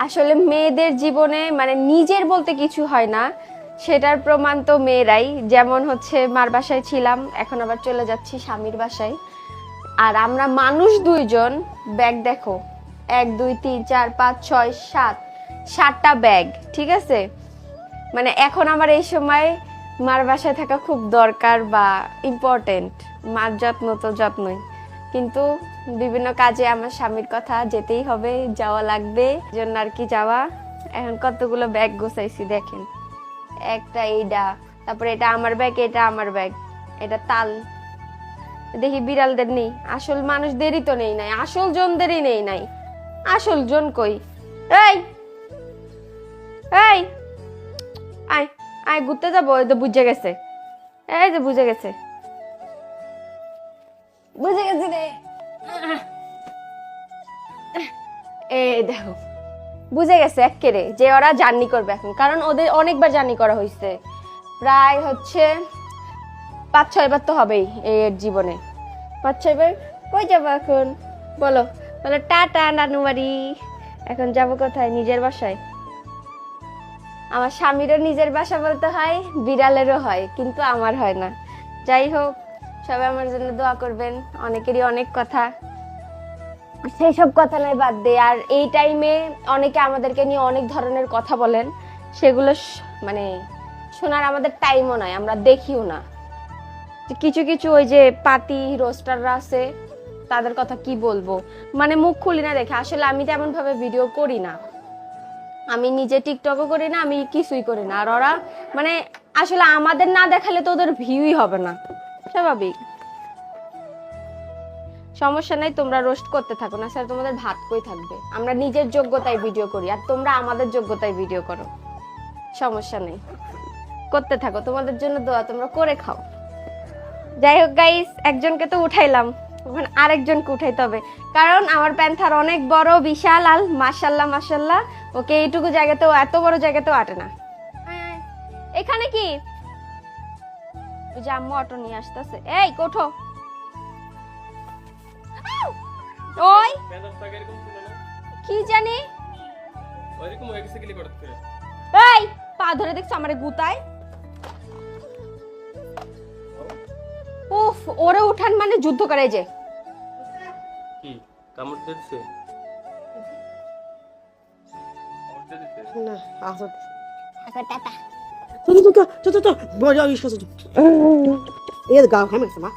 আসলে মেয়েদের জীবনে মানে নিজের বলতে কিছু হয় না, সেটার প্রমাণ তো মেয়েরাই। যেমন হচ্ছে মার বাসায় ছিলাম, এখন আবার চলে যাচ্ছি স্বামীর বাসায়। আর আমরা মানুষ দুইজন, ব্যাগ দেখো 1 2 3 4 5 6 7 7টা ব্যাগ, ঠিক আছে। মানে এখন আমার এই সময় মার বাসায় থাকা খুব দরকার বা ইম্পর্টেন্ট। মার যত্ন তো যত্নই, কিন্তু বিভিন্ন কাজে আমার স্বামীর কথা যেতেই হবে, যাওয়া লাগবে, জন্য আর কি যাওয়া। এখন কতগুলো ব্যাগ গোছাইছি দেখেন, একটা এইটা, তারপরে এটা আমার ব্যাগ, এটা আমার ব্যাগ, এটা তাল। দেখি বিড়ালদের নেই, আসল মানুষদেরই তো নেই নাই, আসল জনদেরই নেই নাই। আসল জন কই? এই এই আয় আয়, ঘুরতে যাবো, এই তো বুঝে গেছে, এই যে বুঝে গেছে, বুঝে গেছি রে। এই দেখো, বুঝে গেছে এক্কেরে যে ওরা জার্নি করবে এখন, কারণ ওদের অনেকবার জার্নি করা হয়েছে, প্রায় হচ্ছে 5 6 বার তো হবেই এর জীবনে। 5 6 বার। কই যাবো এখন বলো? বলো টাটা নানু বাড়ি। এখন যাবো কোথায়? নিজের বাসায়। আমার স্বামীরও নিজের বাসা বলতে হয়, বিড়ালেরও হয়, কিন্তু আমার হয় না। যাই হোক, সবাই আমার জন্য দোয়া করবেন। অনেকেরই অনেক কথা, সেই সব কথা নয়, বাদ দে। আর এই টাইমে অনেকে আমাদেরকে নিয়ে অনেক ধরনের কথা বলেন, সেগুলো মানে শোনার আমাদের টাইমও নাই, আমরা দেখিও না। কিছু কিছু ওই যে পাতি রোস্টাররা আছে, তাদের কথা কি বলবো, মানে মুখ খুলি না দেখে। আসলে আমি তেমন ভাবে ভিডিও করি না, আমি নিজে টিকটকও করি না, আমি কিছুই করি না। আর ওরা মানে আসলে আমাদের না দেখালে তো ওদের ভিউই হবে না, স্বাভাবিক। সমস্যা নাই, তোমরা রোস্ট করতে থাকো না, স্যার তোমাদের ভাত কই থাকবে। আমরা নিজের যোগ্যতায় ভিডিও করি, আর তোমরা আমাদের যোগ্যতায় ভিডিও করো, সমস্যা নেই, করতে থাকো। তোমাদের জন্য দোয়া, তোমরা করে খাও। যাই হোক গাইস, একজনকে তো উঠাইলাম, এখন আরেকজনকে উঠাইতে হবে, কারণ আমার প্যান্থার অনেক বড়, বিশাল, আর মাশাল্লাহ মাশাল্লাহ ওকে এইটুকু জায়গাতেও, এত বড় জায়গাতেও আটে না। এখানে কি ওই যে আম্মু অটো নিয়ে আসতেছে, এই কোঠো। ওই কি জানি, এই পা ধরে দেখছো আমারে গুতায়। উফ, ওরে উঠান মানে যুদ্ধ করে। যে কি কামড় দিচ্ছে না আসো টাটা তো তো তো তো তো বড় ইস্যু তো এর গাও খামে সমা